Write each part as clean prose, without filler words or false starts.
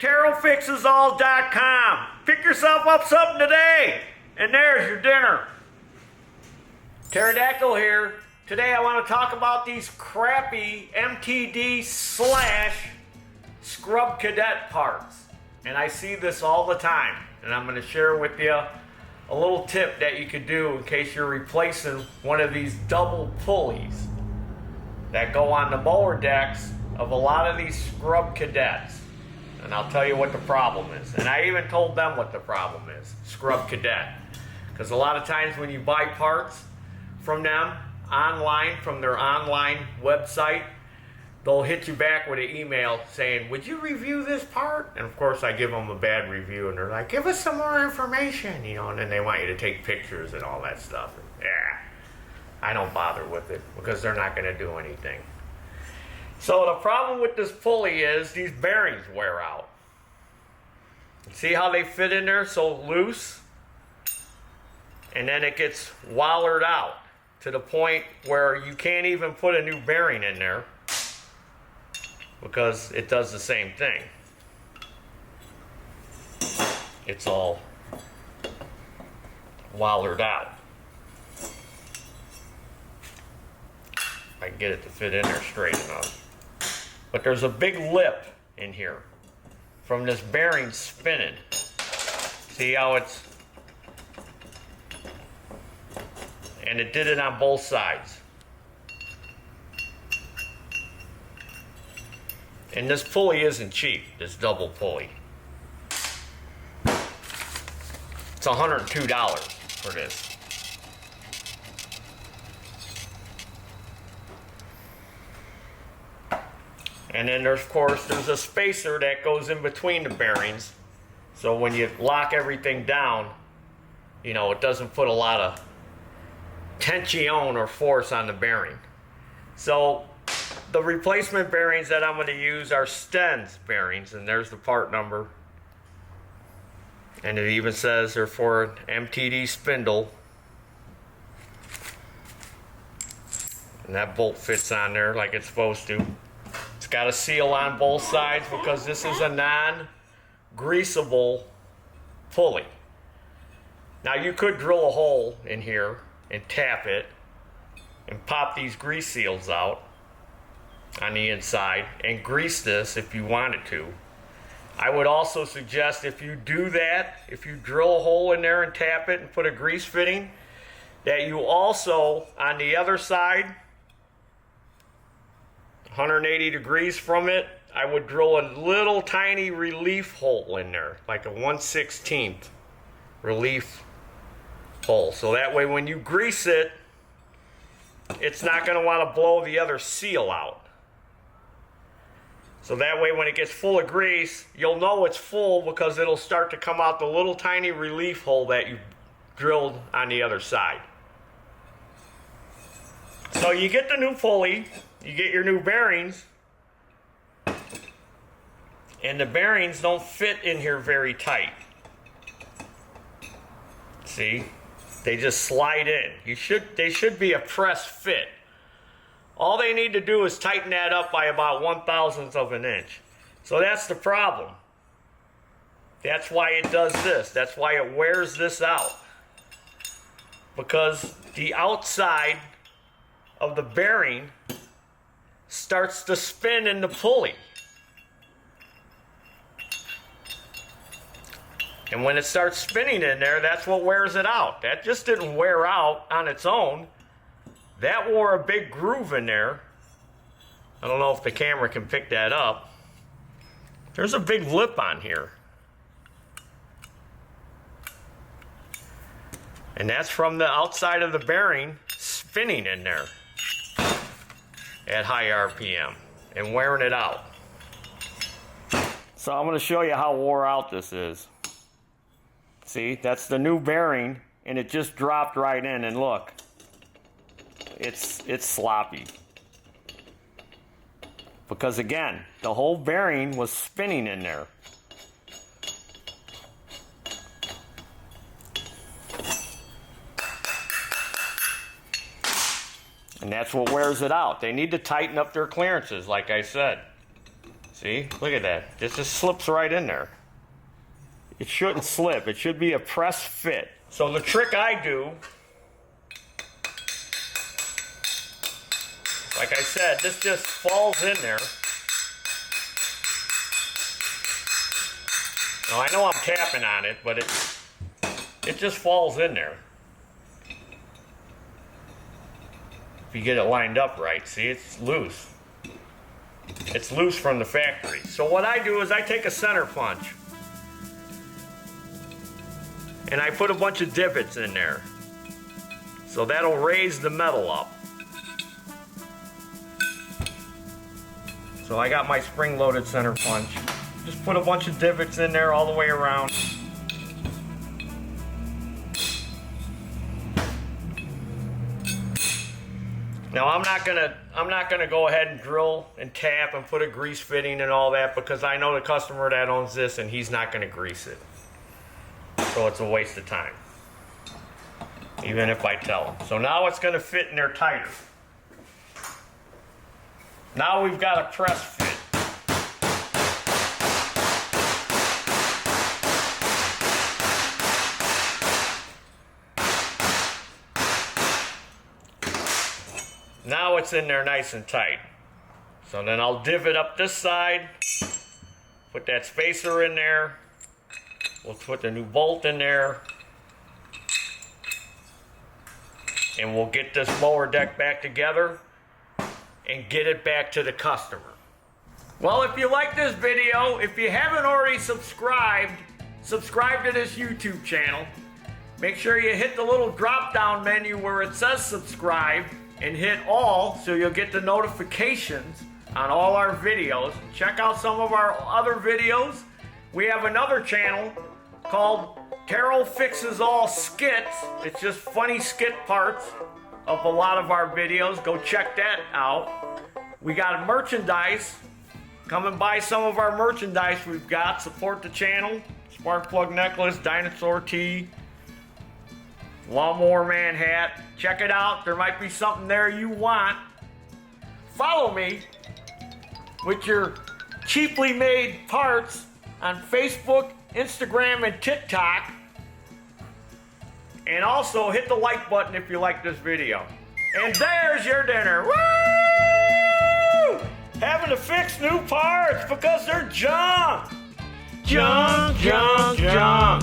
TarylFixesAll.com. Pick yourself up something today, and there's your dinner. Pterodactyl here. Today I want to talk about these crappy MTD / Scrub Cadet parts. And I see this all the time. And I'm going to share with you a little tip that you could do in case you're replacing one of these double pulleys that go on the mower decks of a lot of these Scrub Cadets. And I'll tell you what the problem is. And I even told them what the problem is, Scrub Cadet. Because a lot of times when you buy parts from them online, from their online website, they'll hit you back with an email saying, would you review this part? And of course I give them a bad review and they're like, give us some more information, you know, and then they want you to take pictures and all that stuff. And, yeah, I don't bother with it because they're not going to do anything. So the problem with this pulley is these bearings wear out. See how they fit in there so loose? And then it gets wallered out to the point where you can't even put a new bearing in there because it does the same thing. It's all wallered out. If I can get it to fit in there straight enough. But there's a big lip in here from this bearing spinning. See how it's... And it did it on both sides. And this pulley isn't cheap, this double pulley. It's $102 for this. And then there's, of course, there's a spacer that goes in between the bearings. So when you lock everything down, you know, it doesn't put a lot of tension or force on the bearing. So the replacement bearings that I'm going to use are Sten's bearings, and there's the part number. And it even says they're for an MTD spindle. And that bolt fits on there like it's supposed to. It's got a seal on both sides because this is a non-greasable pulley. Now you could drill a hole in here and tap it and pop these grease seals out on the inside and grease this if you wanted to. I would also suggest if you do that, if you drill a hole in there and tap it and put a grease fitting, that you also, on the other side, 180 degrees from it, I would drill a little tiny relief hole in there, like a 1/16 relief hole. So that way when you grease it, it's not going to want to blow the other seal out. So that way when it gets full of grease, you'll know it's full because it'll start to come out the little tiny relief hole that you drilled on the other side. So you get the new pulley, you get your new bearings, and the bearings don't fit in here very tight. See? They just slide in. They should be a press fit. All they need to do is tighten that up by about 1/1000th of an inch. So that's the problem. That's why it does this. That's why it wears this out. Because the outside of the bearing starts to spin in the pulley. And when it starts spinning in there, that's what wears it out. That just didn't wear out on its own. That wore a big groove in there. I don't know if the camera can pick that up. There's a big lip on here. And that's from the outside of the bearing spinning in there at high RPM and wearing it out. So I'm going to show you how wore out this is. See, that's the new bearing, and it just dropped right in, and look, it's sloppy. Because again, the whole bearing was spinning in there. And that's what wears it out. They need to tighten up their clearances, like I said. See, look at that. This just slips right in there. It shouldn't slip. It should be a press fit. So the trick I do, like I said, this just falls in there. Now I know I'm tapping on it, but it just falls in there. If you get it lined up right, see, it's loose. It's loose from the factory. So what I do is I take a center punch and I put a bunch of divots in there. So that'll raise the metal up. So I got my spring-loaded center punch. Just put a bunch of divots in there all the way around. Now I'm not gonna go ahead and drill and tap and put a grease fitting and all that, because I know the customer that owns this and he's not gonna grease it. So it's a waste of time, even if I tell him. So now it's gonna fit in there tighter. Now we've got a press fit. Now it's in there nice and tight. So then I'll divot up this side, put that spacer in there, we'll put the new bolt in there, and we'll get this lower deck back together and get it back to the customer. Well, if you like this video, if you haven't already subscribe to this YouTube channel. Make sure you hit the little drop down menu where it says subscribe and hit all so you'll get the notifications on all our videos. Check out some of our other videos. We have another channel called Taryl Fixes All Skits. It's just funny skit parts of a lot of our videos. Go check that out. We got merchandise. Come and buy some of our merchandise we've got. Support the channel. Spark plug necklace, dinosaur tee, Lawnmower Man hat. Check it out. There might be something there you want. Follow me with your cheaply made parts on Facebook, Instagram, and TikTok. And also hit the like button if you like this video. And there's your dinner. Woo! Having to fix new parts because they're junk. Junk, junk, junk.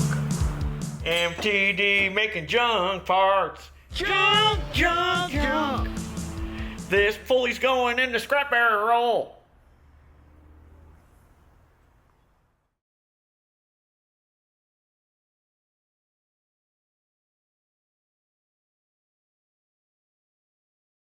MTD making junk parts. Junk, junk, junk. This pulley's going in the scrap barrel.